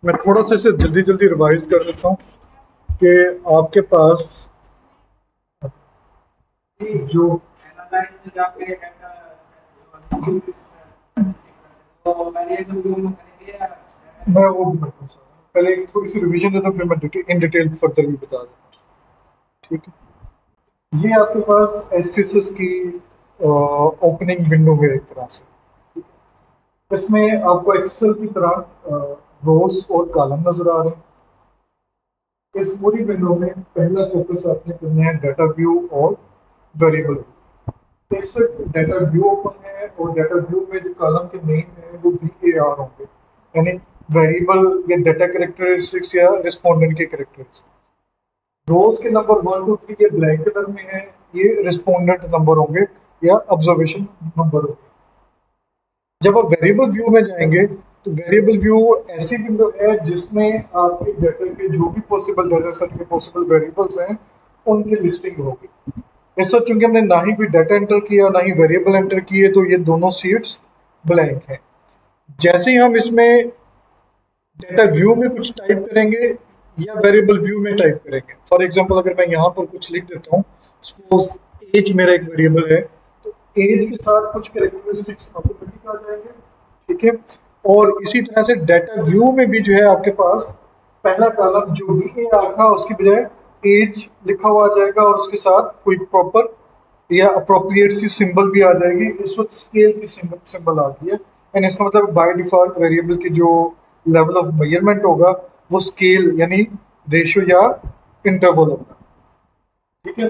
मैं थोड़ा सा इसे जल्दी जल्दी रिवाइज कर देता हूँ कि आपके पास जो मैं वो भी करता हूँ सर। पहले एक थोड़ी सी रिवीजन देता हूँ, फिर मैं इन डिटेल फर्दर भी बता देता हूँ। ठीक है, ये आपके पास एसपीएसएस की ओपनिंग विंडो है एक तरह से। इसमें आपको एक्सेल की तरह रोज और कॉलम नजर आ रहे हैं। इस पूरी विंडो में पहला फोकस आपने करना है डाटा व्यू और वेरिएबल। इस डाटा व्यू ओपन है और डाटा व्यू में जो कॉलम के नेम है वो VAR होंगे, यानी वेरिएबल या डाटा कैरेक्टरिस्टिक्स या रिस्पोंडेंट के कैरेक्टरिस्टिक्स। रोज के नंबर 1 2 3 ये ब्लैक कलर में है, ये रिस्पोंडेंट नंबर होंगे या ऑब्जर्वेशन नंबर होंगे। जब आप वेरिएबल व्यू में जाएंगे तो वेरिएबल व्यू ऐसी विंडो है जिसमें आपके डाटा के जो भी पॉसिबल डाटा सेट के पॉसिबल वेरिएबल्स हैं उनकी लिस्टिंग होगी। इस वक्त चूंकि हमने ना ही कोई डाटा एंटर किया ना ही वेरिएबल एंटर किए तो ये दोनों सीट्स ब्लैंक हैं। जैसे ही हम इसमें डाटा व्यू में कुछ टाइप करेंगे या वेरिएबल व्यू में टाइप करेंगे, फॉर एग्जांपल अगर मैं यहाँ पर कुछ लिख देता हूँ, सपोज एज मेरा एक वेरिएबल है, तो एज के साथ कुछ कैरेक्टरिस्टिक्स ऑटोमेटिक आ जाएंगे। ठीक है, और इसी तरह से डाटा व्यू में भी जो है आपके पास पहला कॉलम जो VAR था उसकी बजाय एज लिखा हुआ आ जाएगा और उसके साथ कोई प्रॉपर या अप्रोप्रिएट सी सिंबल भी आ जाएगी। इस वक्त स्केल की सिंबल आ गई है, एंड इसका मतलब बाय डिफॉल्ट वेरिएबल की जो लेवल ऑफ मेजरमेंट होगा वो स्केल यानी रेशियो या इंटरवल होगा। ठीक है,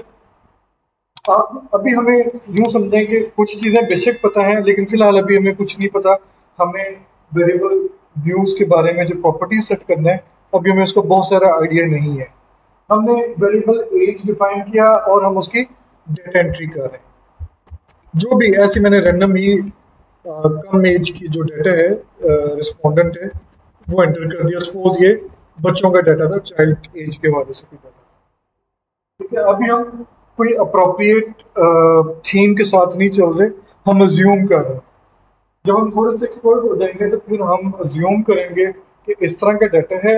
आप अभी हमें यूं समझें कि कुछ चीज़ें बेशक पता हैं लेकिन फिलहाल अभी हमें कुछ नहीं पता। हमें वेरिएबल व्यूज के बारे में जो प्रॉपर्टीज सेट करना है अभी हमें उसका बहुत सारा आइडिया नहीं है। हमने वेरिएबल एज डिफाइन किया और हम उसकी डेटा एंट्री कर रहे हैं। जो भी ऐसे मैंने रैंडम ही कम एज की जो डाटा है रिस्पोंडेंट है वो एंटर कर दिया। सपोज ये बच्चों का डाटा था, चाइल्ड एज के हवाले से भी डाटा। ठीक है, अभी हम कोई अप्रोप्रिएट थीम के साथ नहीं चल रहे, हम अज्यूम कर रहे हैं। जब हम थोड़े से एक्सपर्ट हो जाएंगे तो फिर हम अज्यूम करेंगे कि इस तरह का डाटा है,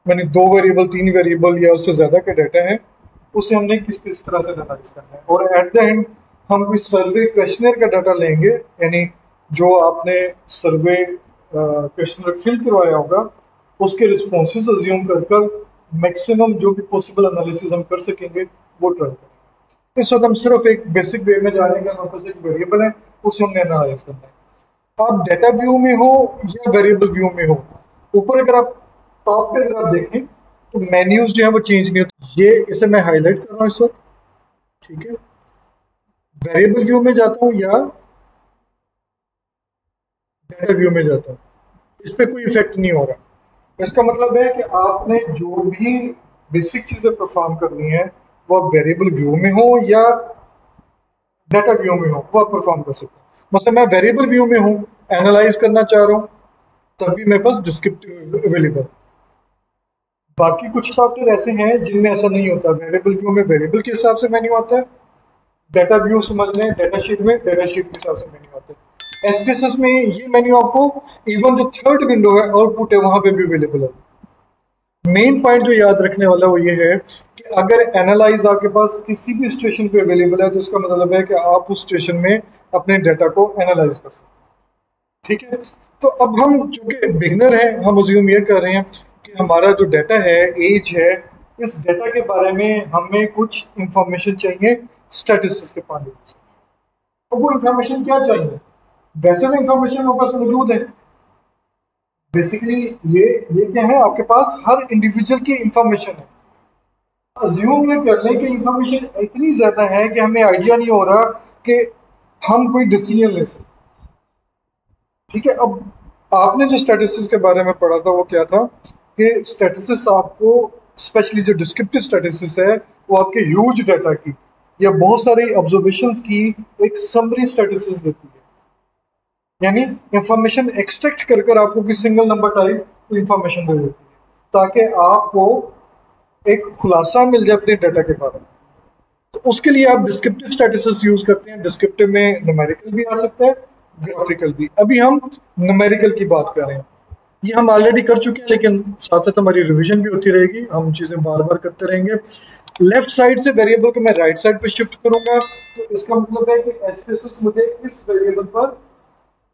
मैंने 2 वेरिएबल 3 वेरिएबल या उससे ज़्यादा का डाटा है, उसे हमने किस किस तरह से एनालाइज करना है। और एट द एंड हम कोई सर्वे क्वेश्चनर का डाटा लेंगे, यानी जो आपने सर्वे क्वेश्चनर फिल करवाया होगा उसके रिस्पॉन्सेज अज्यूम कर कर मैक्सिमम जो भी पॉसिबल एनालिसिस हम कर सकेंगे वो ट्राई करेंगे। इस वक्त हम सिर्फ एक बेसिक वे में जा रहे हैं कि हमारे पास एक वेरिएबल है, उसे हमने एनालाइज करना है। आप डाटा व्यू में हो या वेरिएबल व्यू में हो, ऊपर अगर आप टॉप पे अगर आप देखें तो मेन्यूज जो है वो चेंज नहीं होते। ये इसे मैं हाईलाइट कर रहा हूँ इस वक्त। ठीक है, वेरिएबल व्यू में जाता हूँ या डाटा व्यू में जाता हूँ, इस पर कोई इफेक्ट नहीं हो रहा। इसका मतलब है कि आपने जो भी बेसिक चीजें परफॉर्म करनी है वो आप वेरिएबल व्यू में हो या डाटा व्यू में हो वो आप परफॉर्म कर सकते हो। मतलब मैं वेरिएबल व्यू में हूँ, एनालाइज करना चाह रहा हूँ, तभी मेरे पास डिस्क्रिप्टिव अवेलेबल। बाकी कुछ सॉफ्टवेयर ऐसे हैं जिनमें ऐसा नहीं होता। वेरिएबल व्यू में वेरिएबल के हिसाब से मेन्यू आता है, डाटा व्यू समझ लें डाटा शीट में डाटा शीट के हिसाब से मेन्यू आता है। एसपीएसएस में ये मेन्यू आपको इवन जो थर्ड विंडो है आउटपुट है वहां पे भी अवेलेबल है। मेन पॉइंट जो याद रखने वाला वो ये है कि अगर एनालाइज आपके पास किसी भी स्टेशन पे अवेलेबल है तो इसका मतलब है कि आप उस स्टेशन में अपने डाटा को एनालाइज कर सकते हैं। ठीक है, तो अब हम चूंकि बिगनर हैं हम अज्यूम ये कर रहे हैं कि हमारा जो डाटा है एज है, इस डाटा के बारे में हमें कुछ इंफॉर्मेशन चाहिए स्टैटिस्टिक्स के पॉइंट ऑफ व्यू से। तो वो इंफॉर्मेशन क्या चाहिए? वैसे तो इंफॉर्मेशन हमारे पास मौजूद है। बेसिकली ये क्या है, आपके पास हर इंडिविजुअल की इंफॉर्मेशन है। अज्यूम ये कर लें कि इंफॉर्मेशन इतनी ज्यादा है कि हमें आइडिया नहीं हो रहा कि हम कोई डिसीजन ले सकें। ठीक है, अब आपने जो स्टैटिस्टिक्स के बारे में पढ़ा था वो क्या था कि स्टैटिस्टिक्स आपको स्पेशली जो डिस्क्रिप्टिव स्टैटिस्टिक्स है वो आपके ह्यूज डाटा की या बहुत सारी ऑब्जर्वेशंस की एक समरी स्टैटिस्टिक्स देती है। यानी इंफॉर्मेशन एक्सट्रैक्ट कर कर आपको किसी सिंगल नंबर टाइप इंफॉर्मेशन दे देती है ताकि आपको एक खुलासा मिल जाए अपने डाटा के बारे में। तो उसके लिए आप डिस्क्रिप्टिव स्टैटिस्टिक्स यूज करते हैं। डिस्क्रिप्टिव में न्यूमेरिकल भी आ सकता है, ग्राफिकल भी। अभी हम न्यूमेरिकल की बात कर रहे हैं। ये हम ऑलरेडी कर चुके हैं, लेकिन साथ साथ हमारी रिवीजन भी होती रहेगी, हम चीजें बार बार करते रहेंगे। लेफ्ट साइड से वेरिएबल को मैं राइट साइड पे शिफ्ट करूंगा, तो इसका मतलब है कि एसपीएसएस मुझे इस वेरिएबल पर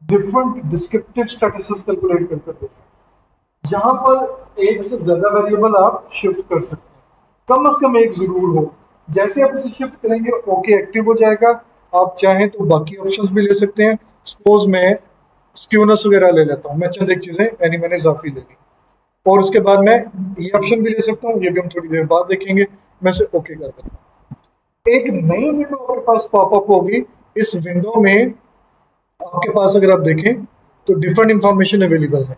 डिफरेंट डिस्क्रिप्टिव स्टैटसेस कैलकुलेट करके देगा। यहाँ पर एक से ज्यादा वेरिएबल आप शिफ्ट कर सकते हैं, कम से कम एक जरूर हो। जैसे आप इसे शिफ्ट करेंगे ओके एक्टिव हो जाएगा। आप चाहें तो बाकी ऑप्शंस भी ले सकते हैं। सपोज मैं स्क्यूनेस वगैरह ले लेता हूँ, मैं चंद एक चीजें यानी मैंने इजाफी ले ली, और उसके बाद मैं ये ऑप्शन भी ले सकता हूँ, ये भी हम थोड़ी देर बाद देखेंगे। मैं इसे ओके कर देता हूँ। एक नई विंडो आपके पास पॉपअप होगी। इस विंडो में आपके पास अगर आप देखें तो डिफरेंट इंफॉर्मेशन अवेलेबल है।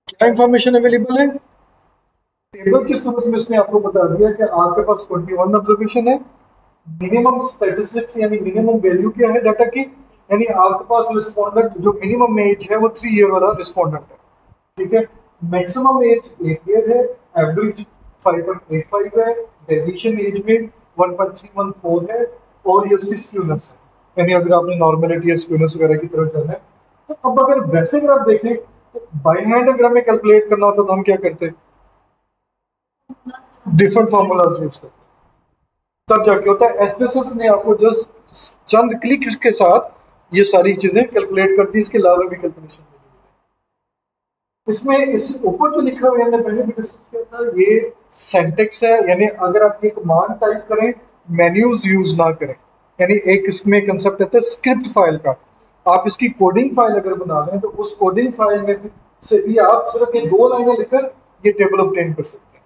क्या इंफॉर्मेशन अवेलेबल है? टेबल की सूरत में इसने आपको बता दिया कि आपके पास 21 ऑब्जर्वेशन है। मिनिमम स्टैटिस्टिक्स यानी मिनिमम वैल्यू क्या है डाटा की, यानी आपके पास रिस्पोंडेंट जो मिनिमम एज है वो 3 ईयर वाला रिस्पोंडेंट है। ठीक है, मैक्सिमम एज 8 ईयर है, एवरेज 5.85 है, डेविएशन एज में 1.314 है, और ये उसकी स्क्यूनेस है, यानी अगर आपने नॉर्मलिटी या स्क्यूनेस वगैरह की तरफ जाना है। तो अब अगर वैसे अगर आप देखें तो बाई हैंड अगर हमें कैलकुलेट करना होता तो हम क्या करते? डिफरेंट फार्मूलाज यूज करते, तब जाके होता है। एसपीएसएस ने आपको जस्ट चंद क्लिक्स के साथ ये सारी चीजें कैलकुलेट कर दी, इसके अलावा भी कैलकुलेशन इसमें इस ऊपर जो लिखा हुआ है, हमने पहले भी डिस्कस किया था, ये सिंटैक्स है, यानी अगर आप ये कमांड टाइप करें, मेन्यूज यूज ना करें। यानी एक इसमें कंसेप्ट आता है स्क्रिप्ट फाइल का। आप इसकी कोडिंग फाइल अगर बना लें तो उस कोडिंग फाइल में से भी आप सिर्फ ये 2 लाइनें लिखकर ये टेबल ऑब्टेन कर सकते हैं।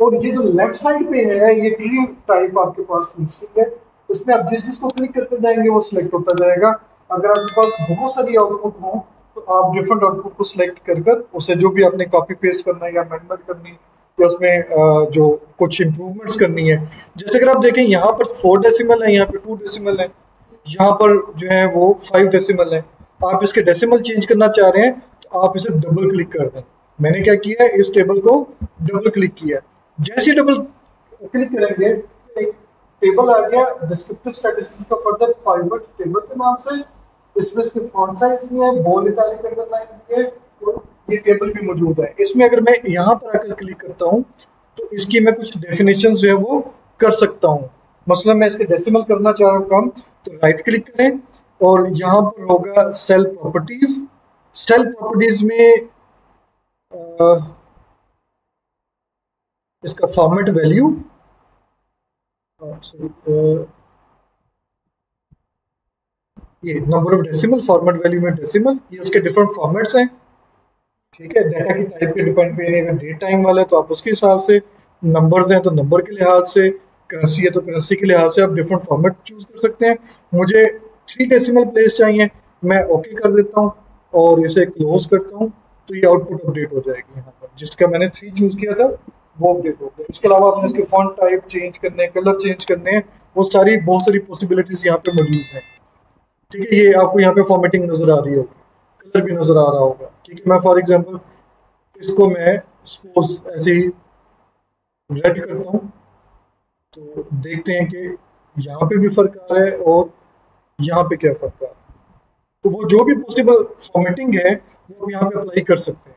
और ये जो लेफ्ट साइड पे है ये ट्री टाइप आपके पास लिस्टिंग है, इसमें आप जिस जिसको क्लिक करते जाएंगे वो सिलेक्ट होता जाएगा। अगर आपके पास बहुत सारी आउटपुट हो तो आप डिफरेंट आउटपुट को सिलेक्ट कर कर उसे जो भी आपने कॉपी पेस्ट करना है या अमेंडमेंट करनी है या उसमें जो कुछ इंप्रूवमेंट्स करनी है। जैसे अगर आप देखें यहाँ पर 4 डेसिमल है, यहाँ पे 2 डेसिमल है, यहाँ पर जो है वो 5 डेसिमल है। आप इसके डेसिमल चेंज करना चाह रहे हैं तो आप इसे डबल क्लिक कर दें। मैंने क्या किया है, इस टेबल को डबल क्लिक किया। जैसे डबल क्लिक करेंगे एक टेबल आ गया डिस्क्रिप्टिव स्टैटिस्टिक्स का फर्दर पाइवट टेबल के नाम से। इसमें इसके फॉन्ट साइज में है, बोल्ड इटैलिक अंडरलाइन है, और ये टेबल भी मौजूद है। इसमें अगर मैं यहाँ पर आकर क्लिक करता हूँ तो इसकी मैं कुछ डेफिनेशन जो है वो कर सकता हूँ। मसलन मैं इसके डेसिमल करना चाह रहा हूँ काम, तो राइट क्लिक करें और यहाँ पर होगा सेल प्रॉपर्टीज। सेल प्रॉपर्टीज में इसका फॉर्मेट वैल्यू, ये number of decimal, format value में डेसिमल, ये उसके डिफरेंट फॉर्मेट्स हैं। ठीक है, डाटा की टाइप पे डिपेंड पे, अगर डेट टाइम वाला है तो आप उसके हिसाब से, नंबर्स हैं तो नंबर के लिहाज से, करेंसी है तो करेंसी के लिहाज से आप डिफरेंट फॉर्मेट चूज कर सकते हैं। मुझे 3 डेसिमल प्लेस चाहिए, मैं ओके कर देता हूँ और इसे क्लोज करता हूँ, तो ये आउटपुट अपडेट हो जाएगी। यहाँ पर जिसका मैंने 3 चूज किया था वो अपडेट हो गया। इसके अलावा आपने इसके फॉन्ट टाइप चेंज करने हैं, कलर चेंज करने हैं, वो सारी बहुत सारी पॉसिबिलिटीज यहाँ पे मौजूद हैं। ठीक है, ये आपको यहाँ पे फॉर्मेटिंग नजर आ रही होगी, कलर भी नजर आ रहा होगा। ठीक है, मैं फॉर एग्जांपल इसको मैं ऐसे ही रेड करता हूँ तो देखते हैं कि यहाँ पे भी फर्क आ रहा है और यहाँ पे क्या फर्क आ रहा है। तो वो जो भी पॉसिबल फॉर्मेटिंग है वो आप यहाँ पे अप्लाई कर सकते हैं।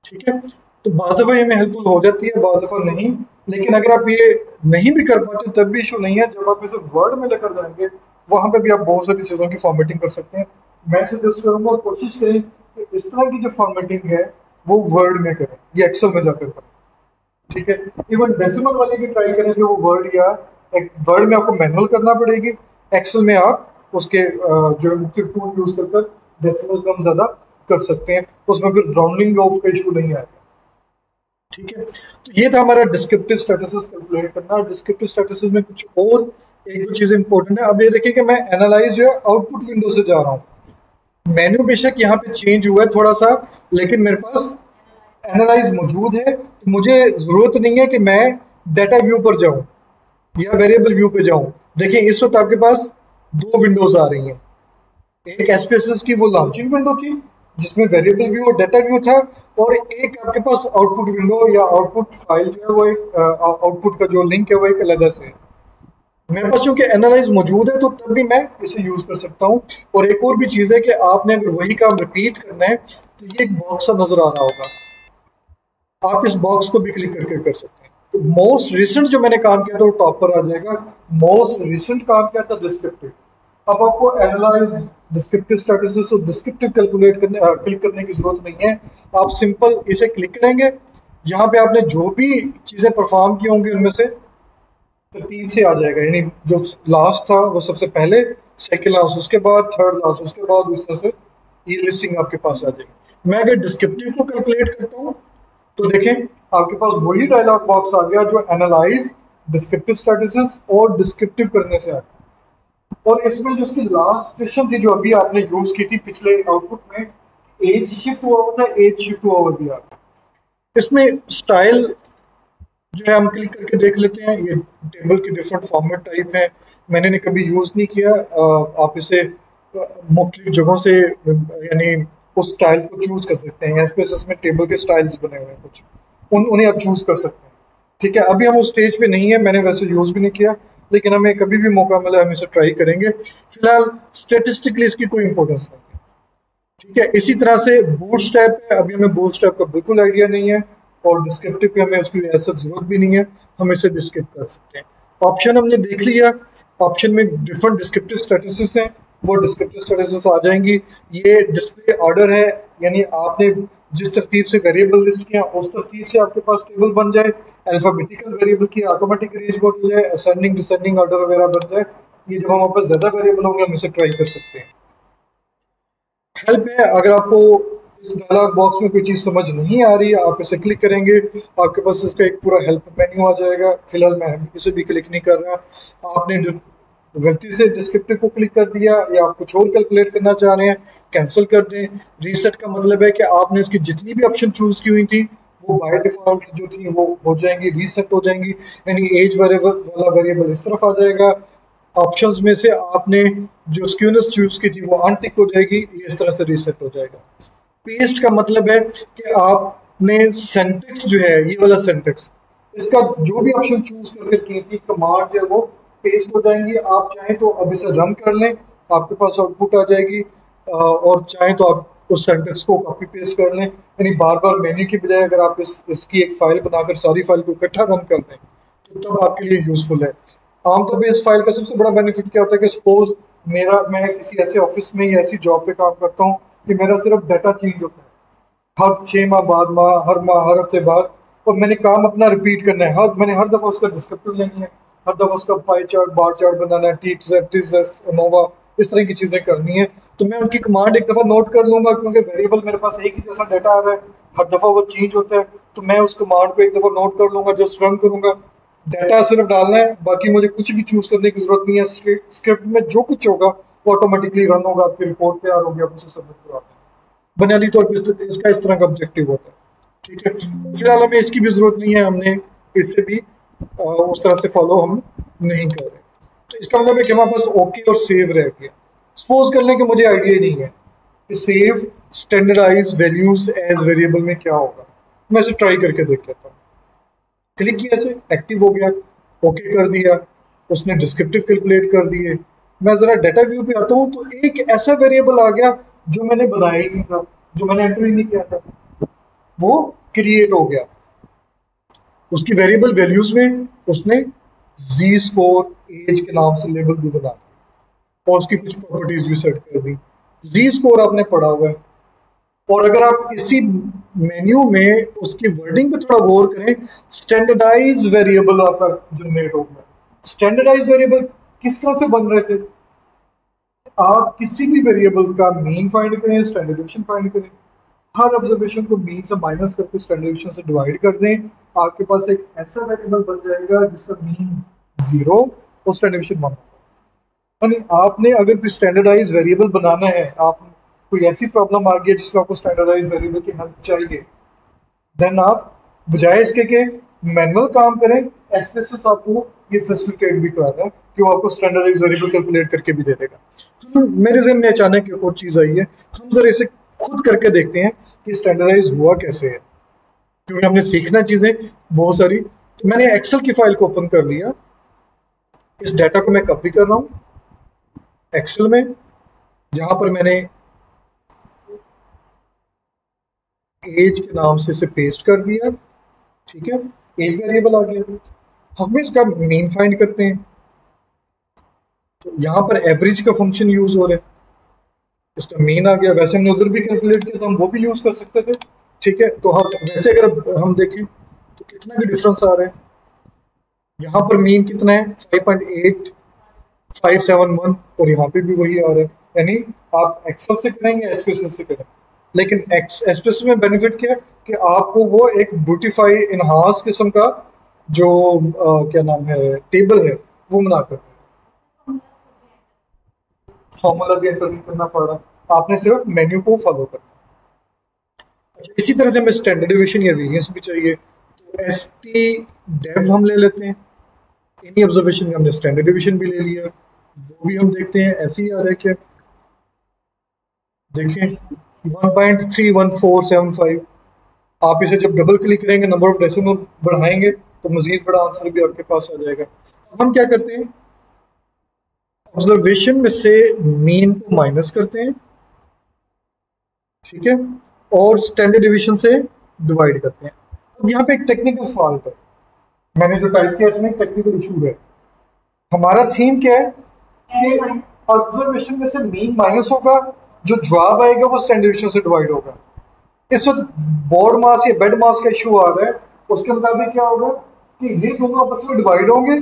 ठीक है, तो बाद दफ़ा ये में हेल्पफुल हो जाती है, बाद दफ़ा नहीं। लेकिन अगर आप ये नहीं भी कर पाते तब भी इशू नहीं है, जब आप इसे वर्ड में लेकर जाएंगे वहां पे भी आप बहुत सारी चीज़ों की फॉर्मेटिंग कर सकते हैं। मैं सजेस्ट करूंगा कोशिश करें कि इस तरह की जो फॉर्मेटिंग है वो वर्ड में करें या एक्सेल में जाकर करें। ठीक है, इवन डेसिमल वाली भी ट्राई करें जो वो वर्ड या वर्ड में आपको मैनुअल करना पड़ेगी, एक्सेल में आप उसके जो टूल यूज कर डेसिमल कम ज़्यादा कर सकते हैं, उसमें फिर राउंडिंग ऑफ का इशू नहीं आएगा। ठीक है, तो ये था हमारा डिस्क्रिप्टिव स्टैटसेस कैलकुलेट करना। डिस्क्रिप्टिव स्टैटसेस में कुछ और एक दो चीजें इंपॉर्टेंट है। अब ये देखिए कि मैं एनालाइज जो है आउटपुट विंडो से जा रहा हूँ। मेन्यू बेशक यहाँ पे चेंज हुआ है थोड़ा सा, लेकिन मेरे पास एनालाइज मौजूद है, तो मुझे जरूरत नहीं है कि मैं डाटा व्यू पर जाऊं या वेरिएबल व्यू पे जाऊं। देखिए इस वक्त आपके पास 2 विंडोज आ रही हैं। एक एसपीएसएस की वो लॉन्चिंग विंडो थी जिसमें वेरिएबल व्यू और डाटा व्यू था, और एक आपके पास आउटपुट विंडो या आउटपुट फाइल जो है वो एक आउटपुट का जो लिंक है वो एक अलग से है। मेरे पास चूंकि एनालाइज मौजूद है तो तब भी मैं इसे यूज कर सकता हूँ। और एक और भी चीज है कि आपने अगर वही काम रिपीट करना है तो ये एक बॉक्स सा नजर आ रहा होगा, आप इस बॉक्स को भी क्लिक करके कर सकते हैं। तो मोस्ट रिसेंट जो मैंने काम किया था वो टॉप पर आ जाएगा। मोस्ट रिसेंट काम किया था डिस्क्रिप्टिव। अब आपको एनालाइज डिस्क्रिप्टिव स्टैटिस्टिक्स और डिस्क्रिप्टिव कैलकुलेट करने क्लिक करने की जरूरत नहीं है। आप सिंपल इसे क्लिक करेंगे, यहाँ पे आपने जो भी चीजें परफॉर्म की होंगी उनमें से तरतीब से आ जाएगा, यानी जो लास्ट था वो सबसे पहले, सेकंड लास्ट उसके बाद, थर्ड लास्ट उसके बाद, इस तरह से ये लिस्टिंग आपके पास आ जाएगी। मैं अगर डिस्क्रिप्टिव को कैलकुलेट करता हूँ तो देखें आपके पास वही डायलॉग बॉक्स आ गया जो एनालाइज डिस्क्रिप्टिव स्टैटिस्टिक्स और डिस्क्रिप्टिव करने से आया। और इसमें जो उसकी लास्ट क्वेश्चन थी जो अभी आपने यूज की थी पिछले आउटपुट में, एज शिफ्ट हुआ होता है, एज शिफ्ट हुआ हुआ दिया। इसमें स्टाइल जो है हम क्लिक करके देख लेते हैं, ये टेबल के डिफरेंट फॉर्मेट टाइप हैं, मैंने कभी यूज नहीं किया। आप इसे मुख्तलिफ जगहों से यानी उस स्टाइल को चूज कर सकते हैं। एसपीएसएस में टेबल के स्टाइल्स बने हुए हैं कुछ, उन्हें आप चूज कर सकते हैं। ठीक है, अभी हम उस स्टेज पे नहीं है, मैंने वैसे यूज भी नहीं किया, लेकिन हमें कभी भी मौका मिला हम इसे ट्राई करेंगे। फिलहाल स्टेटिस्टिकली इसकी कोई इंपॉर्टेंस नहीं है। ठीक है, इसी तरह से बूटस्ट्रैप है, अभी हमें बूटस्ट्रैप का बिल्कुल आइडिया नहीं है और डिस्क्रिप्टिव पे हमें उसकी ऐसा जरूरत भी नहीं है, हम इसे भी स्किप कर सकते हैं। ऑप्शन हमने देख लिया, ऑप्शन में डिफरेंट डिस्क्रिप्टिव स्टैटिस्टिक्स हैं, वो डिस्क्रिप्टिव स्टैटिस्टिक्स आ जाएंगी। ये डिस्प्ले ऑर्डर है, यानी आपने जिस तरतीब से वेरिएबल लिस्ट किया उस तरतीब से आपके पास टेबल बन जाए। अल्फाबेटिकल वेरिएबल की ऑटोमेटिक अरेंजमेंट हो जाए, असेंडिंग डिसेंडिंग ऑर्डर वगैरह बन जाए। ये जब हमारे पास ज्यादा वेरिएबल होंगे हम इसे ट्राई कर सकते हैं। हेल्प है, अगर आपको इस डायलॉग बॉक्स में कोई चीज़ समझ नहीं आ रही है आप इसे क्लिक करेंगे, आपके पास इसका एक पूरा हेल्प मेन्यू आ जाएगा। फिलहाल मैं इसे भी क्लिक नहीं कर रहा। आपने जो गलती से डिस्क्रिप्टिव को क्लिक कर दिया या आप कुछ और कैलकुलेट करना चाह रहे हैं, कैंसिल कर दें। रीसेट का मतलब है कि आपने इसकी जितनी भी ऑप्शन चूज की हुई थी वो बाय डिफॉल्ट जो थी वो हो जाएंगी, रीसेट हो जाएंगी। यानी एज वेरिएबल वाला वेरिएबल इस तरफ आ जाएगा, ऑप्शंस में से आपने जो स्क्यूनेस चूज की थी वो अनटिक हो जाएगी, ये इस तरह से रीसेट हो जाएगा। पेस्ट का मतलब है कि आपने सेंटेक्स जो है ये वाला सेंटेक्स, इसका जो भी ऑप्शन चूज करके की थी कमांड जो है वो पेस्ट हो जाएंगी। आप चाहें तो अब इसे रन कर लें, आपके पास आउटपुट आ जाएगी, और चाहें तो आप उस सेंटेक्स को कॉपी पेस्ट कर लें। यानी बार बार मेन्यू की बजाय अगर आप इसकी एक फाइल बनाकर सारी फाइल को इकट्ठा रन कर दें तो तब आपके लिए यूजफुल है। आमतौर पर इस फाइल का सबसे बड़ा बेनिफिट क्या होता है कि सपोज मैं किसी ऐसे ऑफिस में या ऐसी जॉब पे काम करता हूँ कि मेरा सिर्फ डाटा चेंज होता है हर 6 माह बाद, माह हर हफ्ते बाद, और मैंने काम अपना रिपीट करना है। मैंने हर दफा उसका डिस्क्रिप्टिव लेनी है, हर दफा उसका पाई चार्ट बार चार्ट बनाना है, टीजेस नोवा इस तरह की चीजें करनी है। तो मैं उनकी कमांड एक दफा नोट कर लूंगा क्योंकि वेरिएबल मेरे पास एक ही जैसा डाटा आ रहा है, हर दफा वो चेंज होता है। तो मैं उस कमांड को एक दफा नोट कर लूंगा, जस्ट रन करूंगा, डाटा सिर्फ डालना है, बाकी मुझे कुछ भी चूज करने की जरूरत नहीं है। स्क्रिप्ट में जो कुछ होगा वो ऑटोमेटिकली रन होगा, आपकी रिपोर्ट तैयार होगी, आप उसे सबमिट करवा दें। बुनियादी तौर पर इसका इस तरह का ऑब्जेक्टिव होता है। ठीक है, फिलहाल हमें इसकी भी जरूरत नहीं है, हमने इसे भी उस तरह से फॉलो हम नहीं कर रहे। तो इसका मतलब है कि हमारे पास ओके और सेव रह गया। सपोज कर लें कि मुझे आइडिया ही नहीं है कि save standardise values as variable में क्या होगा, मैं इसे ट्राई करके देख लेता हूँ। क्लिक किया, से एक्टिव हो गया, ओके कर दिया, उसने डिस्क्रिप्टिव कैलकुलेट कर दिए। मैं जरा डाटा व्यू पे आता हूँ तो एक ऐसा वेरिएबल आ गया जो मैंने बनाया ही नहीं था, जो मैंने एंटर ही नहीं किया था, वो क्रिएट हो गया। उसकी वेरिएबल वैल्यूज में उसने जी स्कोर एज के नाम से लेबल भी बना दिया और उसकी कुछ प्रॉपर्टीज भी सेट कर दी। जी स्कोर आपने पढ़ा हुआ है, और अगर आप इसी मेन्यू में उसकी वर्डिंग पे थोड़ा गौर करें, स्टैंडर्डाइज वेरिएबल आपका जनरेट हो गया। स्टैंडर्डाइज वेरिएबल किस तरह से बन रहे थे, आप किसी भी वेरिएबल का मीन फाइंड करें, स्टैंडर्ड डिवीजन फाइंड करें, हर ऑब्जर्वेशन को मीन से माइनस करके स्टैंडर्ड डिवीजन से डिवाइड कर दें, आपके पास एक ऐसा वेरिएबल बन जाएगा जिसका मीन 0 और स्टैंडर्ड डिवीजन 1। यानी आपने अगर कोई स्टैंडर्डाइज वेरिएबल बनाना है, आप कोई ऐसी प्रॉब्लम आ गई है जिसमें आपको स्टैंडर्डाइज वेरिएबल की हेल्प चाहिए, देन आप बजाय इसके के मैनुअल काम करें, एसपीएसएस आपको ये फैसिलिटेट भी कर रहा है कि वो आपको स्टैंडर्डाइज वेरिएबल कैलकुलेट करके भी दे देगा। तो मेरे ज़हन में अचानक एक और चीज़ आई है, हम जरा इसे खुद करके देखते हैं कि स्टैंडर्डाइज हुआ कैसे है, क्योंकि हमने सीखना चीज़ें बहुत सारी। तो मैंने एक्सेल की फाइल को ओपन कर लिया, इस डाटा को मैं कॉपी कर रहा हूँ एक्सेल में, जहां पर मैंने एज के नाम से इसे पेस्ट कर दिया। ठीक है, एज वेरिएबल आ गया। हम इसका मीन फाइंड करते हैं, तो यहाँ पर एवरेज का फंक्शन यूज हो रहा है, इसका मीन आ गया। वैसे हमने उधर भी कैलकुलेट किया तो हम वो भी यूज कर सकते थे। ठीक है, तो हम वैसे अगर हम देखें तो कितना भी डिफरेंस आ रहा है। यहाँ पर मीन कितना है 5.8571 और यहाँ पे भी वही आ रहा है। यानी आप एक्सेल से करें या एसपीएसएल से करें, लेकिन एसपीएसएल में बेनिफिट क्या है कि आपको वो एक ब्यूटीफाई इनहांस किस्म का जो क्या नाम है टेबल है वो बना कर फॉर्मूला भी एंटर नहीं करना पड़ रहा, आपने सिर्फ मेन्यू को फॉलो करना। इसी तरह से हमें स्टैंडर्ड डिवीजन या वेरिएंस भी चाहिए, तो एस टी डेव हम ले लेते हैं। इन्हीं ऑब्जर्वेशन में हमने स्टैंडर्ड डिवीजन भी ले लिया, वो भी हम देखते हैं ऐसे ही आ रहा है क्या। देखें 1.31475, आप इसे जब डबल क्लिक करेंगे नंबर ऑफ डेसिमल बढ़ाएंगे तो मजीद बड़ा आंसर भी आपके पास आ जाएगा। अब हम क्या करते हैं, ऑब्जर्वेशन में से मीन को माइनस करते हैं, ठीक है, और स्टैंडर्ड डिवीजन से डिवाइड करते हैं। अब यहाँ पे एक टेक्निकल फॉल्ट है, मैंने जो टाइप किया इसमें टेक्निकल इशू है। हमारा थीम क्या है कि ऑब्जर्वेशन में से मीन माइनस होगा, जो जवाब आएगा वो स्टैंडर्ड डिवीजन से डिवाइड होगा। इस वक्त बोर्ड मास या बेड मास का इशू आ रहा है, उसके मुताबिक क्या होगा कि ये दोनों आपस में डिवाइड होंगे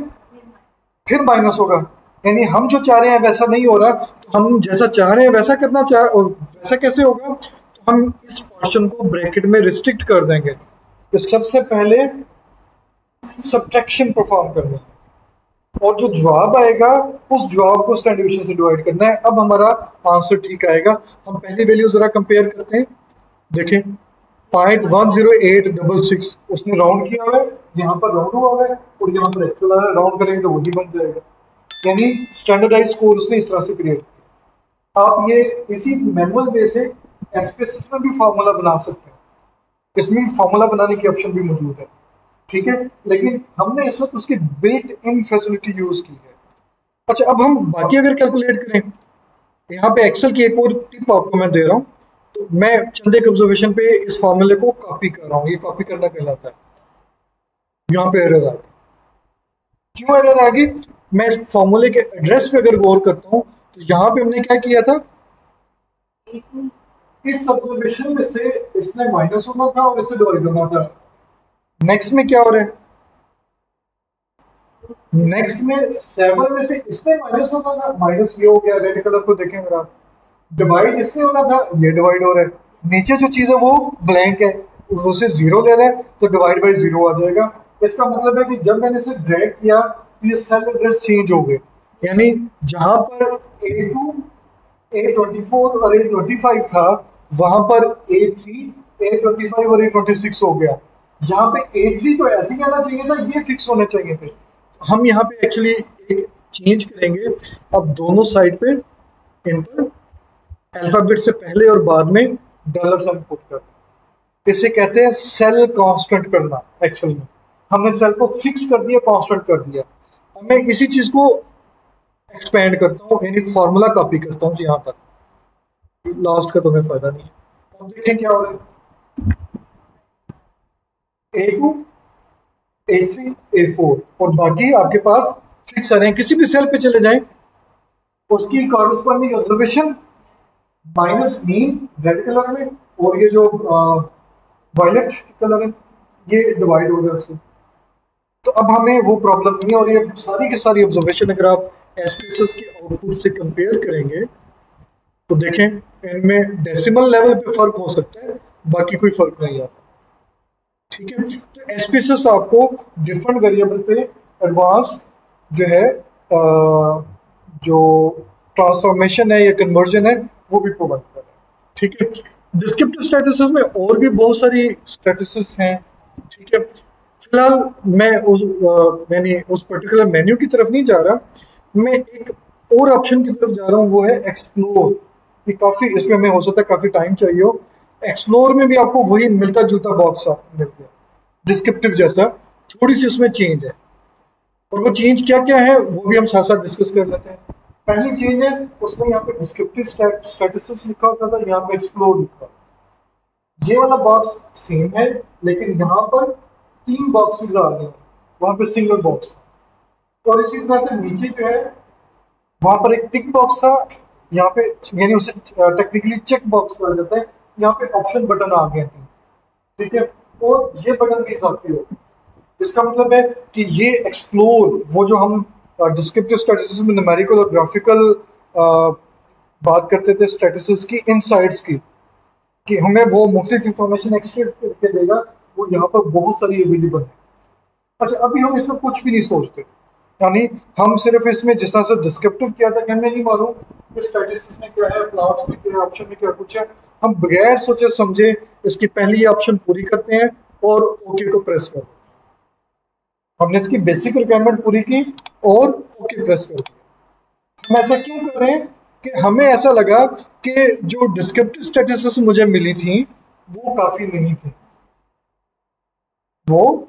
फिर माइनस होगा। यानी हम जो चाह रहे हैं वैसा नहीं हो रहा, तो हम जैसा चाह रहे हैं वैसा करना चाह, और वैसा कैसे होगा, तो हम इस पोर्शन को ब्रैकेट में रिस्ट्रिक्ट कर देंगे। तो सबसे पहले सब्ट्रैक्शन परफॉर्म करना है और जो जवाब आएगा उस जवाब को स्टैंडर्ड डिवीजन से डिवाइड करना है। अब हमारा आंसर ठीक आएगा। हम पहली वैल्यू जरा कंपेयर करते हैं, देखें 0.10866 उसने राउंड किया हुआ है, यहाँ पर राउंड हुआ हुआ है और यहाँ पर एक्चुअल आ रहा है, राउंड करेंगे तो वही बन जाएगा। यानी स्टैंडर्डाइज स्कोर उसने इस तरह से क्रिएट किया। आप ये इसी मैनुअल वे से एसपीएसएस में भी फार्मूला बना सकते हैं, इसमें फार्मूला बनाने की ऑप्शन भी मौजूद है। ठीक है, लेकिन हमने इस वक्त उसकी बिल्ट इन फैसिलिटी यूज की है। अच्छा, अब हम बाकी अगर कैलकुलेट करें, यहाँ पे एक्सेल की एक और टिप आपको मैं दे रहा हूँ। तो मैं चंद एक ऑब्जर्वेशन पे इस फॉर्मूले को कॉपी कर रहा हूँ, ये कॉपी करना कहलाता है। यहाँ पे एरर आ गई, क्यों एरर आ गई? मैं इस फॉर्मूले के एड्रेस पे अगर गौर करता हूँ तो यहाँ पे हमने क्या किया था, इस ऑब्जर्वेशन में से इसने माइनस होना था और इसे डिवाइड होना था। नेक्स्ट में क्या हो रहा है, नेक्स्ट में 7 में से इसने माइनस होना था, माइनस ये हो गया, रेड कलर को देखें मेरा, डिवाइड इसने होना था, ये डिवाइड हो रहा है। नीचे जो चीज है वो ब्लैंक है, उसे जीरो ले रहा है तो डिवाइड बाई जीरो आ जाएगा। इसका मतलब है कि जब मैंने इसे ड्रैग किया तो ये सेल एड्रेस चेंज हो गए, यानी जहां पर A2 A24 और A25 था वहां पर A3 A25 और A26 हो गया। यहाँ पे A3 तो ऐसे ही आना चाहिए था, ये फिक्स होने चाहिए थे। हम यहाँ पे एक्चुअली एक चेंज करेंगे, अब दोनों साइड पे इन पर अल्फाबेट से पहले और बाद में डॉलर साइन पुट कर, इसे कहते हैं सेल कांस्टेंट करना। एक्सेल में हमने सेल को फिक्स कर दिया, कांस्टेंट कर दिया। अब मैं इसी चीज को एक्सपेंड करता हूँ, यानी फॉर्मूला कॉपी करता हूँ यहाँ तक, लास्ट का तुम्हें फायदा नहीं है। अब देखें क्या हो रहा है, A2 A3 A4 और बाकी आपके पास फिक्स आ रहे हैं। किसी भी सेल पे चले जाएं, उसकी corresponding observation minus mean red colour में और ये जो वायलेट कलर है ये डिवाइड हो गया उससे। तो अब हमें वो प्रॉब्लम नहीं है, और ये सारी की सारी ऑब्जर्वेशन अगर आप एसपीएसएस के आउटपुट से कंपेयर करेंगे तो देखें इनमें डेसिमल लेवल पे फर्क हो सकता है, बाकी कोई फर्क नहीं आता। ठीक है, तो एसपीएसएस आपको डिफरेंट वेरिएबल पे एडवांस जो है जो ट्रांसफॉर्मेशन है या कन्वर्जन है वो भी प्रोवाइड कर रहा है। ठीक है, डिस्क्रिप्टिव स्टैटिस्टिक्स में और भी बहुत सारी स्टैटिस्टिक्स हैं। ठीक है, फिलहाल मैं मैंने उस पर्टिकुलर मेन्यू की तरफ नहीं जा रहा, मैं एक और ऑप्शन की तरफ जा रहा हूँ, वो है एक्सप्लोर। कि काफी इसमें हमें हो सकता है काफी टाइम चाहिए हो। एक्सप्लोर में भी आपको वही मिलता जुलता बॉक्स मिल गया, डिस्क्रिप्टिव जैसा, थोड़ी सी उसमें चेंज है। और वो चेंज क्या क्या है वो भी हम साथ साथ डिस्कस कर लेते हैं। पहली चेंज है, उसमें यहाँ पे डिस्क्रिप्टिव स्टैटिस्टिक्स लिखा होता था, यहाँ पे एक्सप्लोर लिखा होता है। ये वाला बॉक्स सेम है, लेकिन यहाँ पर 3 बॉक्सेस आ गए, वहां पे सिंगल बॉक्स। और इसी तरह से नीचे जो है वहां पर एक टिक बॉक्स था, यहाँ पे यानी उसे टेक्निकली चेक बॉक्स कहा जाता है, यहाँ पे ऑप्शन बटन आ गए थे। ठीक है, और ये बटन भी इजाफी हो, इसका मतलब है कि ये एक्सप्लोर, वो जो हम डिस्क्रिप्टिव स्टैटिस्टिक्स में न्यूमेरिकल और ग्राफिकल बात करते थे स्टैटिस्टिक्स की इनसाइट्स की, कि हमें वो मुख्तलिफ इंफॉर्मेशन एक्सट्रैक्ट करके देगा, वो यहाँ पर बहुत सारी अवेलेबल है। अच्छा, अभी हम इसमें कुछ भी नहीं सोचते, यानी हम सिर्फ इसमें जिस तरह से डिस्क्रिप्टिव किया था कि हमें नहीं मालूम कि स्टैटिस्टिक्स में क्या है, प्लॉट्स में क्या है, ऑप्शन में क्या कुछ है, हम बगैर सोचे समझे इसकी पहली ऑप्शन पूरी करते हैं और ओके को प्रेस करते हैं। हमने इसकी बेसिक रिक्वायरमेंट पूरी की और ओके प्रेस कर दिया। हम ऐसा क्यों कर रहे हैं कि हमें ऐसा लगा कि जो डिस्क्रिप्टिव स्टैटिस्टिक्स मुझे मिली थी वो काफी नहीं थी, वो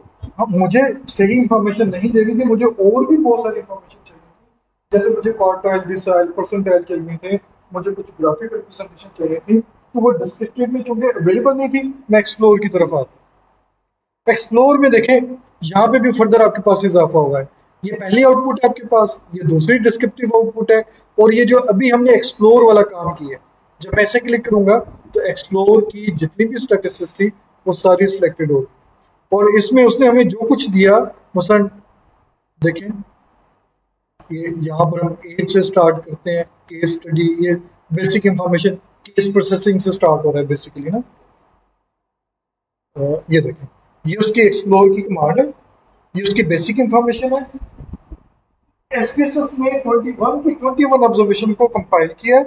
मुझे सही इंफॉर्मेशन नहीं दे रही थी, मुझे और भी बहुत सारी इंफॉर्मेशन चाहिए थी। जैसे मुझे क्वार्टाइल, डिसाइल, परसेंटाइल चाहिए थे, मुझे कुछ ग्राफिक रिप्रेजेंटेशन चाहिए थी, तो वो डिस्क्रिप्टिव में चूंकि अवेलेबल नहीं थी, मैं एक्सप्लोर की तरफ आता। एक्सप्लोर में देखें, यहाँ पे भी फर्दर आपके पास इजाफा हुआ है। ये पहली आउटपुट है आपके पास, ये दूसरी डिस्क्रिप्टिव आउटपुट है, और ये जो अभी हमने एक्सप्लोर वाला काम किया है, जब मैं ऐसे क्लिक करूंगा तो एक्सप्लोर की जितनी भी स्टैटिस्टिक्स थी वो सारी सिलेक्टेड होगी। और इसमें उसने हमें जो कुछ दिया, मतलब देखें, ये यहाँ पर हम एज से स्टार्ट करते हैं, केस स्टडी, ये बेसिक इंफॉर्मेशन केस प्रोसेसिंग से स्टार्ट हो रहा है बेसिकली ना। ये देखें, ये उसकी एक्सप्लोर की कमांड है, ये उसकी बेसिक इंफॉर्मेशन है। एसपीएसएस ने 21 की 21 ऑब्जर्वेशन को कंपाइल किया,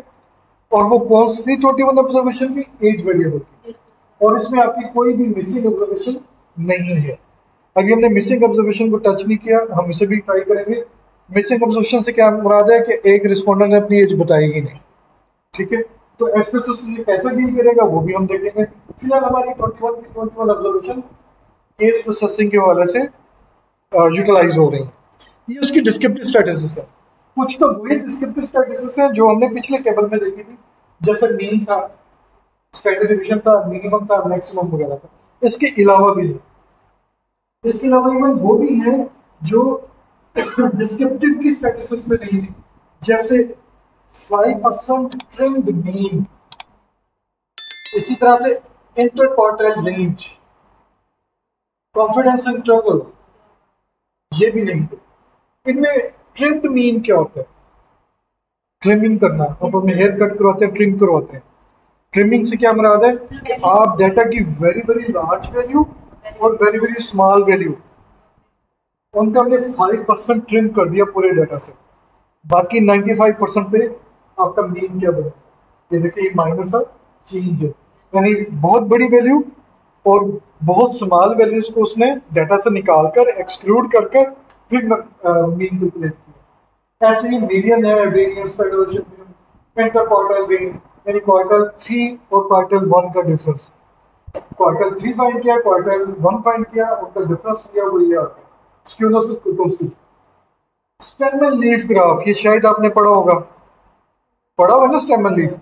और वो कौन सी 21 ऑब्जर्वेशन की, एज वेरिएबल की, और इसमें आपकी कोई भी मिसिंग ऑब्जर्वेशन नहीं है। अभी हमने मिसिंग ऑब्जर्वेशन को टच नहीं किया, हम इसे भी ट्राई करेंगे। मिसिंग ऑब्जर्वेशन से क्या मुराद है कि एक रिस्पॉन्डर ने अपनी एज बताई ही नहीं। ठीक है, तो एसपीएसएस से कैसे डील करेगा वो भी हम देखेंगे। फिलहाल हमारी 21 की 21 ऑब्जर्वेशन केस प्रोसेसिंग के हवाले से यूटिलाइज हो रही है। ये उसकी डिस्क्रिप्टिव स्टैटिस्टिक्स है। कुछ तो वही डिस्क्रिप्टिव स्टैटिस्टिक्स है जो हमने पिछले टेबल में देखी थी, जैसे मीन था, स्टैंडर्ड डिवीजन था, मिनिमम था, मैक्सिमम वगैरह था। इसके अलावा भी है, इसके अलावा इवन वो भी है जो डिस्क्रिप्टिव की स्टैटिस्टिक्स में नहीं थी, जैसे 5% ट्रेंड मीन, इसी तरह से inter quartile range, confidence interval, ये भी नहीं थे। इनमें ट्रिम्ड मीन क्या होता है? ट्रिमिंग करना, आप अपने हेयर कट करवाते हैं, ट्रिम करवाते हैं। ट्रिमिंग से क्या मुराद है कि आप डाटा की वेरी वेरी लार्ज वैल्यू और वेरी वेरी स्मॉल वैल्यू, उनका हमने 5% ट्रिम कर दिया पूरे डाटा से, बाकी 95% पे आपका मीन क्या बना। ये देखिए, माइनर सा चेंज है, यानी बहुत बड़ी वैल्यू और बहुत स्मॉल वैल्यूज को उसने डाटा से निकाल कर एक्सक्लूड कर कर फिर मीन कैलकुलेट किया। ऐसे ही मीडियन है, वेरियंस, इंटर क्वार्टाइल वेरियंस, यानी क्वार्टाइल 3 और क्वार्टाइल 1 का डिफरेंस। क्वार्टाइल 3 फाइंड किया, क्वार्टाइल 1 फाइंड किया, उनका डिफरेंस लिया, वो ये आता है स्क्यूनेस और कुर्टोसिस। स्टेमन लीफ ग्राफ, ये शायद आपने पढ़ा होगा, पढ़ा होगा ना स्टेमन लीफ।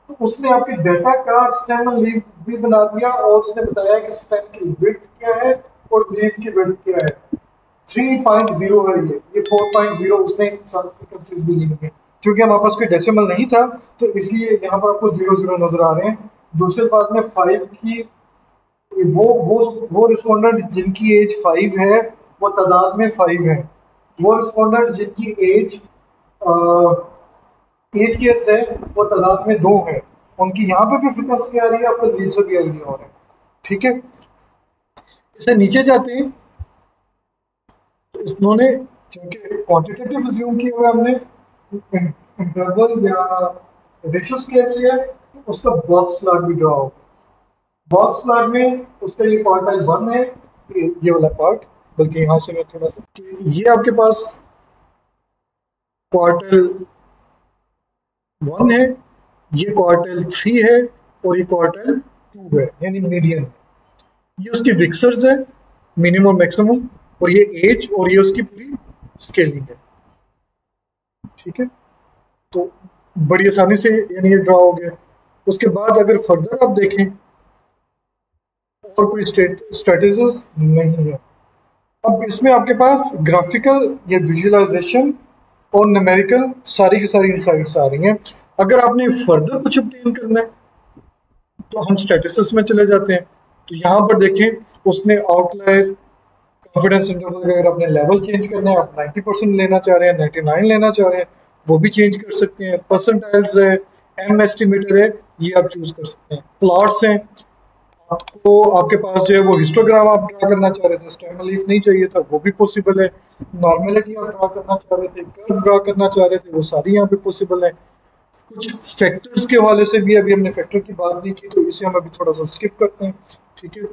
तो उसने आपके डाटा का स्टेमन लीफ भी बना दिया, और उसने बताया कि स्टेम की विड्थ क्या है और लीफ की विड्थ क्या है। 3.0 है ये 4.0 उसने फ्रीक्वेंसीज भी ली है, क्योंकि हमारे पास कोई डेसिमल नहीं था तो इसलिए यहाँ पर आपको 00 नजर आ रहे हैं। दूसरी बात में 5 की, वो रिस्पोंडेंट जिनकी एज 5 है वो तादाद में 5 है, वो रिस्पोंडेंट जिनकी एज 8 ईयर्स है वो तादाद में 2 है। उनकी यहाँ पे भी फ्रीक्वेंसी आ रही है, आपको लीव से भी आइडिया हो रहा है। ठीक है, इससे नीचे जाते हैं तो इन्होंने, क्योंकि क्वांटिटेटिव अज्यूम किया हुआ हमने, इंटरवल या रेशियो स्केल से है, तो उसका बॉक्स प्लॉट भी ड्रा होगा। बॉक्स प्लॉट में उसका ये क्वार्टाइल 1 है, ये वाला पार्ट, बल्कि यहाँ से मैं थोड़ा सा, ये आपके पास क्वार्टाइल 1 है, ये क्वार्टाइल 3 है, और ये क्वार्टाइल 2 है, यानी मीडियन। ये उसकी विक्सर्स है, मिनिमम मैक्सिमम, और ये एज, और ये उसकी पूरी स्केलिंग है। ठीक है, तो बड़ी आसानी से यानी ये ड्रा हो गया। उसके बाद अगर फर्दर आप देखें और कोई स्ट्रेटजीज नहीं है। अब इसमें आपके पास ग्राफिकल या विजुअलाइजेशन और न्यूमेरिकल सारी की सारी इंसाइट्स आ रही हैं। अगर आपने फर्दर कुछ ऑब्टेन करना है तो हम स्टैटिस्टिक्स में चले जाते हैं। तो यहाँ पर देखें उसने आउटलायर कॉन्फिडेंस इंटरवल अगर अपने लेवल चेंज करना है, आप 90% लेना चाह रहे हैं, 99 लेना चाह रहे हैं, वो भी चेंज कर सकते हैं। परसेंटाइल्स है, एम एस्टिमेटर है, ये आप चूज कर सकते हैं। प्लॉट्स हैं, आपको आपके पास जो है वो हिस्टोग्राम आप ड्रा करना चाह रहे थे, स्टेम लीफ नहीं चाहिए था, वो भी पॉसिबल है। नॉर्मेलिटी आप ड्रा करना चाह रहे थे, कर्व ड्रा करना चाह रहे थे, वो सारी यहाँ पे पॉसिबल है। कुछ फैक्टर्स के हवाले से भी अभी हमने फैक्टर की बात नहीं की, तो इसे हम अभी थोड़ा सा स्किप करते हैं। ठीक है,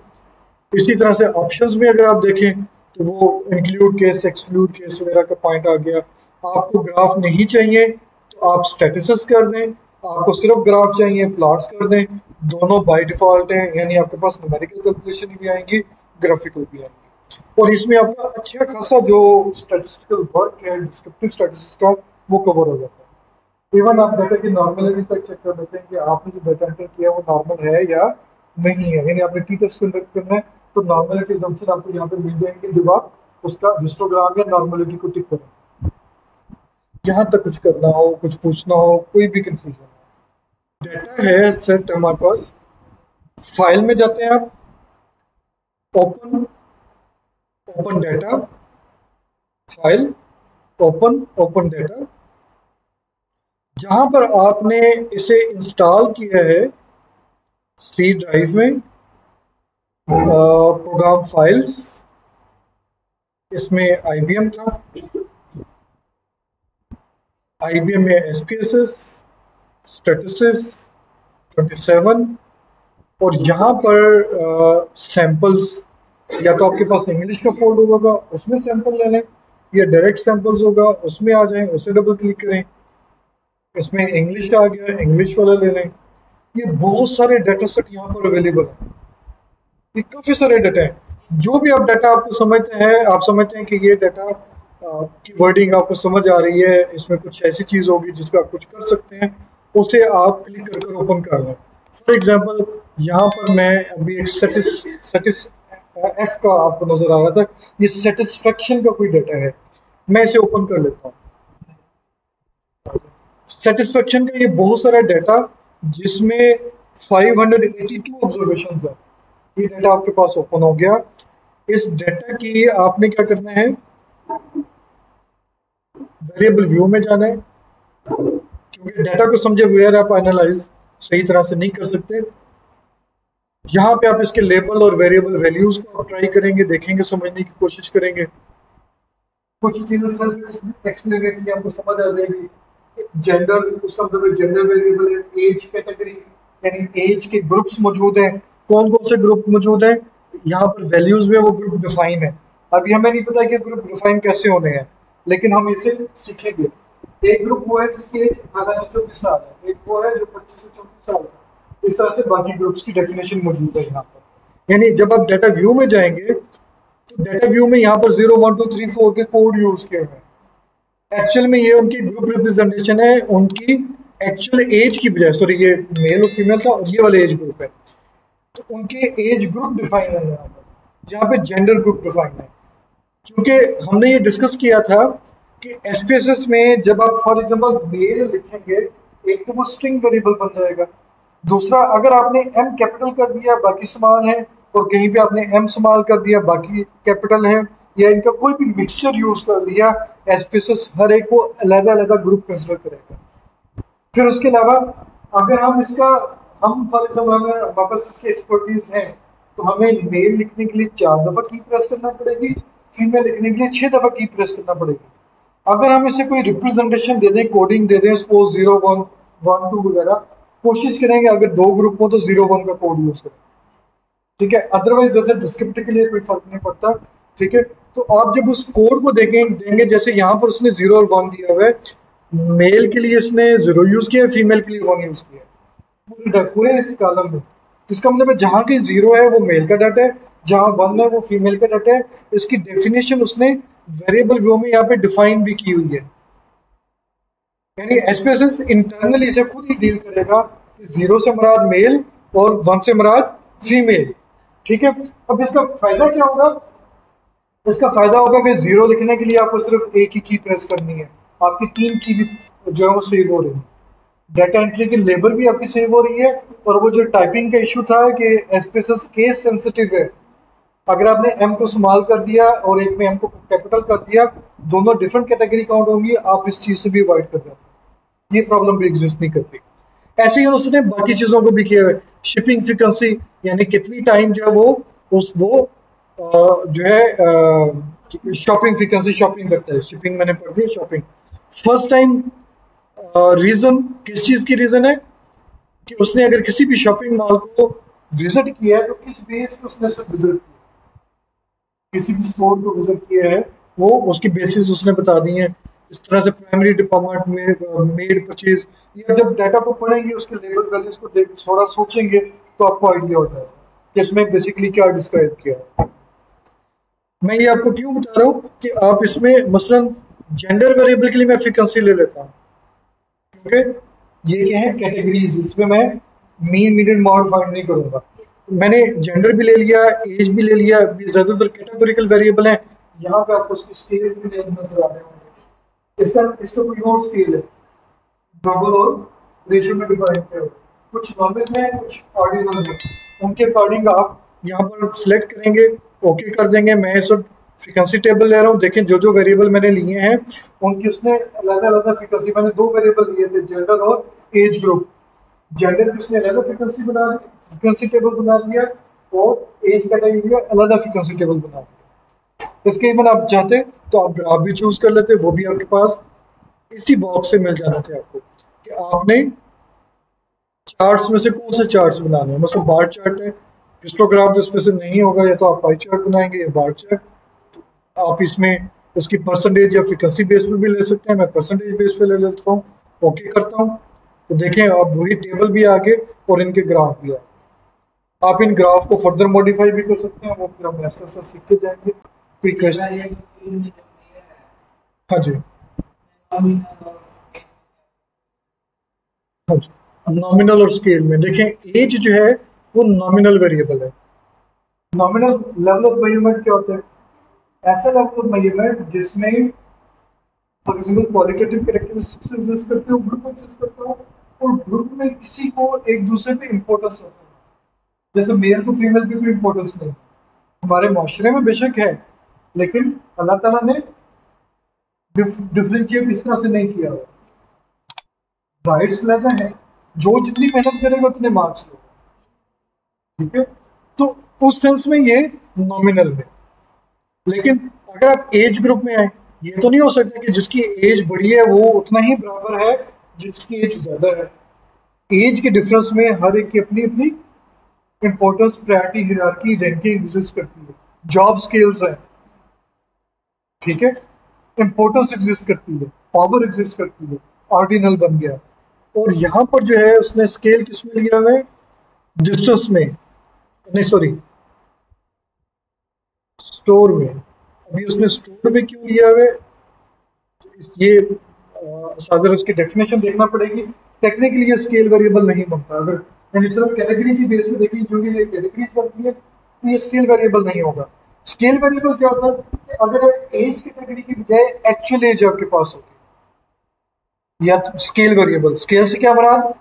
इसी तरह से ऑप्शंस में अगर आप देखें तो वो इंक्लूड केस, एक्सक्लूड केस वगैरह का पॉइंट आ गया। आपको ग्राफ नहीं चाहिए तो आप स्टैटिस्टिक्स कर दें, आपको सिर्फ ग्राफ चाहिए प्लॉट्स कर दें। दोनों बाय डिफॉल्ट हैं, यानी आपके पास न्यूमेरिकल कैलकुलेशन भी आएंगी, ग्राफिकल भी आएंगी, और इसमें आपका अच्छा खासा जो स्टैटिस्टिकल वर्क है डिस्क्रिप्टिव स्टैटिस्टिक्स का वो कवर हो जाता है। इवन आप डाटा की नॉर्मलिटी तक चेक कर लेते हैं कि आपने जो डाटा एंटर किया वो नॉर्मल है या नहीं है। यानी आपने टी टेस्ट कंडक्ट करना है तो नॉर्मलिटी जंक्शन आपको यहाँ पे मिल जाएंगे जब आप उसका हिस्टोग्राम या नॉर्मलिटी को टिक करें। यहाँ तक कुछ करना हो, कुछ पूछना हो, कोई भी कंफ्यूजन हो। डाटा है सेट हमारे पास, फाइल में जाते हैं आप, open, open data, file, open, open data. जहां पर आपने इसे इंस्टॉल किया है सी ड्राइव में, प्रोग्राम फाइल्स, इसमें आईबीएम था, आईबीएम में एसपीएसएस, स्टैटिस्टिक्स 27, और यहाँ पर सैंपल्स, या तो आपके पास इंग्लिश का फोल्डर होगा उसमें सैंपल ले लें, या डायरेक्ट सैंपल्स होगा उसमें आ जाएं, उसे डबल क्लिक करें, इसमें इंग्लिश आ गया, इंग्लिश वाला ले लें। ये बहुत सारे डाटा सेट यहाँ पर अवेलेबल है, ये काफी सारे डाटा हैं। जो भी आप डाटा आपको समझते हैं, आप समझते हैं कि ये डाटा की वर्डिंग आपको समझ आ रही है, इसमें कुछ ऐसी चीज होगी जिस पर आप कुछ कर सकते हैं, उसे आप क्लिक कर कर ओपन कर लें। फॉर एग्जांपल यहाँ पर मैं अभी एक सेटिस एफ का आपको नजर आ रहा था, ये सेटिस्फेक्शन का कोई डाटा है, मैं इसे ओपन कर लेता हूँ। सेटिस्फेक्शन का ये बहुत सारा डाटा जिसमें 582 ऑब्जर्वेशन है, ये डाटा आपके पास ओपन हो गया। इस डाटा की आपने क्या करना है, वेरिएबल व्यू में जाना है, क्योंकि डाटा को समझे बगैर आप एनालाइज सही तरह से नहीं कर सकते। यहाँ पे आप इसके लेबल और वेरिएबल वैल्यूज को आप ट्राई करेंगे, देखेंगे, समझने की कोशिश करेंगे। कुछ चीजें सेल्फ एक्सप्लेनेटरी आपको समझ आ जाएगी। जेंडर, उसका मतलब जेंडर वेरिएबल है, एज कैटेगरी यानी एज के ग्रुप्स मौजूद हैं, कौन कौन से ग्रुप मौजूद हैं, यहाँ पर वैल्यूज में वो ग्रुप डिफाइन है। अभी हमें नहीं पता कि ग्रुप डिफाइन कैसे होने हैं, लेकिन हम इसे सीखेंगे। एक ग्रुप वो है जिसकी एज 18 से 24 साल है, एक वो है जो 25 से 34 साल है। इस तरह से बाकी ग्रुप्स की डेफिनेशन मौजूद है यहाँ पर। यानी जब आप डाटा व्यू में जाएंगे तो डाटा व्यू में यहाँ पर 0 1 2 3 4 के कोड यूज किए हुए हैं। एक्चुअल में ये उनकी ग्रुप रिप्रेजेंटेशन है, उनकी एक्चुअल एज की बजाय, सॉरी ये मेल और फीमेल था और ये वाला एज ग्रुप है, तो उनके एज ग्रुप डिफाइन है यहाँ पे जेंडर ग्रुप डिफाइन है। क्योंकि हमने ये डिस्कस किया था कि एसपीएसएस में जब आप फॉर एग्जांपल मेल लिखेंगे, एक तो वो स्ट्रिंग वेरिएबल बन जाएगा, दूसरा अगर आपने एम कैपिटल कर दिया बाकी स्मॉल है, और कहीं पे आपने एम स्मॉल कर दिया बाकी कैपिटल है, या इनका कोई भी मिक्सचर यूज कर दिया, एसपीएसएस हर एक को अलग अलग ग्रुप कंसिडर करेगा। फिर उसके अलावा अगर हम इसका, हम फॉर एग्जाम्पल हमें वापस इसकी एक्सपर्टीज है, तो हमें मेल लिखने के लिए 4 दफा की प्रेस करना पड़ेगी, फीमेल लिखने के लिए 6 दफा की प्रेस करना पड़ेगी। अगर हम इसे कोई रिप्रेजेंटेशन दे दें, कोडिंग दे दें, सपोज 0 1 1 2 वगैरह, कोशिश करेंगे अगर 2 ग्रुप हो तो 0 1 का कोड यूज करें, ठीक है। अदरवाइज जैसे डिस्क्रिप्टिव के लिए कोई फर्क नहीं पड़ता, ठीक है। तो आप जब उस कोड को देंगे, जैसे यहाँ पर उसने 0 और 1 दिया हुआ है, मेल के लिए इसने 0 यूज किया है, फीमेल के लिए 1 यूज किया है पूरे इस कॉलम में। इसका मतलब है जहाँ की 0 है वो मेल का डाटा है, जहाँ 1 है वो फीमेल का डाटा है। इसकी डेफिनेशन उसने वेरिएबल व्यू में यहाँ पे डिफाइन भी की हुई है, यानी एसपीएसएस इंटरनली इसे खुद ही डील करेगा कि 0 से मुराद मेल और 1 से मुराद फीमेल। ठीक है, अब इसका फायदा क्या होगा? इसका फायदा होगा कि 0 लिखने के लिए आपको सिर्फ एक ही की प्रेस करनी है, आपकी 3 की भी जो है वो सेव हो रही है, डाटा एंट्री की लेबर भी आपकी सेव हो रही है, और वो जो टाइपिंग का इशू था कि एसपीएसएस केस सेंसिटिव है, अगर आपने एम को स्मॉल कर दिया और एक में एम को कैपिटल कर दिया, दोनों डिफरेंट कैटेगरी काउंट होंगी, आप इस चीज से भी अवॉइड कर रहे हैं, ये प्रॉब्लम भी एग्जिस्ट नहीं करती। ऐसे ही उसने बाकी चीजों को भी किया है, शिपिंग फ्रीक्वेंसी यानी कितनी टाइम जो है वो जो है शॉपिंग फ्रीक्वेंसी शॉपिंग करता है, शिपिंग मैंने पढ़ दी शॉपिंग। फर्स्ट टाइम रीजन किस चीज की रीजन है कि उसने अगर किसी भी शॉपिंग मॉल को विजिट किया है तो किस बेस पे उसने विजिट किया, किसी भी स्टोर को विजिट किया है वो उसकी बेसिस उसने बता दी है। इस तरह से प्राइमरी डिपार्टमेंट में मेड परचेज, ये जब डाटा को पढ़ेंगे उसके लेवल वैल्यूज को देख थोड़ा सोचेंगे तो आपको आइडिया हो जाएगा कि इसमें बेसिकली क्या डिस्क्राइब किया है। मैं ये आपको क्यों बता रहा हूँ कि आप इसमें मसलन जेंडर वेरिएबल के लिए मैं फ्रीक्वेंसी ले लेता हूँ, क्योंकि ये क्या है कैटेगरीज, इसमें मैं मीन मीडियन मॉड फाइंड नहीं करूंगा। मैंने जेंडर भी ले लिया, एज भी ले लिया, ज्यादातर कैटेगोरिकल वेरिएबल है। यहाँ पे आपको उसकी स्केल्स भी नजर आ रहे होंगे, इसका कोई और स्केल है, डबल और रेशियो में डिफाइन है, कुछ नॉमिनल है कुछ ऑर्डिनल है, उनके अकॉर्डिंग आप यहाँ पर सिलेक्ट करेंगे, ओके कर देंगे। मैं इस वक्त फ्रीक्वेंसी टेबल ले रहा हूँ, देखें जो जो वेरिएबल मैंने लिए हैं उनकी उसने अलग अलग फ्रीक्वेंसी, मैंने 2 वेरिएबल लिए थे, जेंडर और एज ग्रुप। जेंडर की उसने अलग फ्रीक्वेंसी बना दी, फ्रीक्वेंसी टेबल बना दिया, और एज कैटेगरी अलग फ्रीक्वेंसी टेबल बना दिया। इसके इवन आप चाहते तो आप ग्राफ भी चूज कर लेते, वो भी आपके पास इसी बॉक्स से मिल जाना थे आपको कि आपने चार्ट्स में से कौन से चार्ट्स बनाने हैं। मतलब बार चार्ट है, हिस्टोग्राफ जिसमें से नहीं होगा या तो आप पाई चार्ट बनाएंगे या बार चार्ट, आप इसमें उसकी परसेंटेज या फ्रीक्वेंसी बेस पे भी ले सकते हैं। मैं परसेंटेज बेस पे ले लेता हूँ, ओके करता हूँ, तो देखें अब वही टेबल भी आगे और इनके ग्राफ भी आगे। आप इन ग्राफ को फर्दर मॉडिफाई भी कर सकते हैं, वो फिर हम ऐसा ऐसा सीखते जाएंगे। कोई क्वेश्चन? हाँ जी, हाँ जी, नॉमिनल और स्केल में देखें एज जो है वो नॉमिनल वेरिएबल है। नॉमिनल लेवल ऑफ मेजरमेंट क्या होता है? ऐसा लेवल ऑफ मेजरमेंट जिसमें for example qualitative characteristics exist करते हो, ग्रुप एग्जिस्ट करता हो, और ग्रुप में किसी को एक दूसरे पे इंपॉर्टेंस होता है, जैसे मेल को फीमेल की कोई इंपॉर्टेंस नहीं, हमारे माशरे में बेशक है, लेकिन अल्लाह ताला ने डिफरेंशिएट इस तरह से नहीं किया हुआ। राइट्स लेना है, जो जितनी मेहनत करेगा उतने मार्क्स लेगा, ठीक है, तो उस सेंस में ये नॉमिनल है। लेकिन अगर आप एज ग्रुप में आए, ये तो नहीं हो सकता कि जिसकी एज बड़ी है वो उतना ही बराबर है जिसकी एज ज्यादा है। एज के डिफरेंस में हर एक की अपनी अपनी importance, priority, hierarchy, ranking exist करती है। जॉब स्केल्स है, ठीक है, इंपॉर्टेंस एग्जिस्ट करती है, पावर एग्जिस्ट करती है, ऑर्डिनल बन गया। और यहाँ पर जो है उसने स्केल किसमें लिया हुआ है? डिस्टेंस में, नहीं सॉरी स्टोर में। अभी उसने स्टोर में क्यों लिया हुआ है ये अगर उसकी डेफिनेशन देखना पड़ेगी। टेक्निकली ये स्केल वेरिएबल नहीं बनता, अगर यानी सिर्फ कैटेगरी की बेस पे देखिए जो ये कैटेगरीज बनती है तो ये स्केल वेरिएबल नहीं होगा। स्केल वेरिएबल क्या होता है कि अगर एज कैटेगरी की बजाय एक्चुअल एज आपके पास होती या तो स्केल वेरिएबल। स्केल से क्या मुराद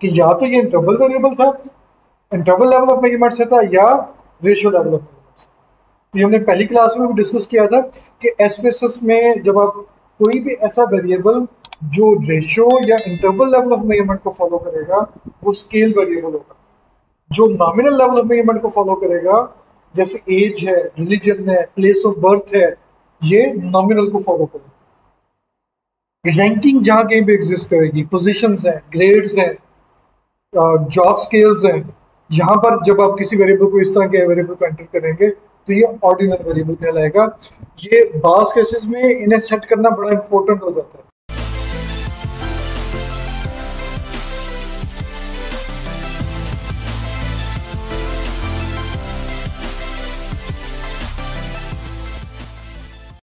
कि या तो ये इंटरवल वेरिएबल था, इंटरवल लेवल ऑफ मेजरमेंट से था, या रेशियो लेवल ऑफ मेजरमेंट से। ये हमने पहली क्लास में भी डिस्कस किया था कि एसपीएसएस में जब आप कोई भी ऐसा वेरिएबल जो रेशियो या इंटरवल लेवल ऑफ मेजरमेंट को फॉलो करेगा वो स्केल वेरिएबल होगा। जो नॉमिनल लेवल ऑफ मेजरमेंट को फॉलो करेगा जैसे एज है, रिलीजन है, प्लेस ऑफ बर्थ है, ये नॉमिनल को फॉलो करेगा। रैंकिंग जहां कहीं पे एग्जिस्ट करेगी, पोजीशंस हैं, ग्रेड्स हैं, जॉब स्केल्स हैं, यहाँ पर जब आप किसी वेरिएबल को इस तरह के वेरिएबल को एंटर करेंगे तो ये ऑर्डिनल वेरिएबल कहलाएगा। ये बास केसेस में इन्हें सेट करना बड़ा इंपॉर्टेंट हो जाता है।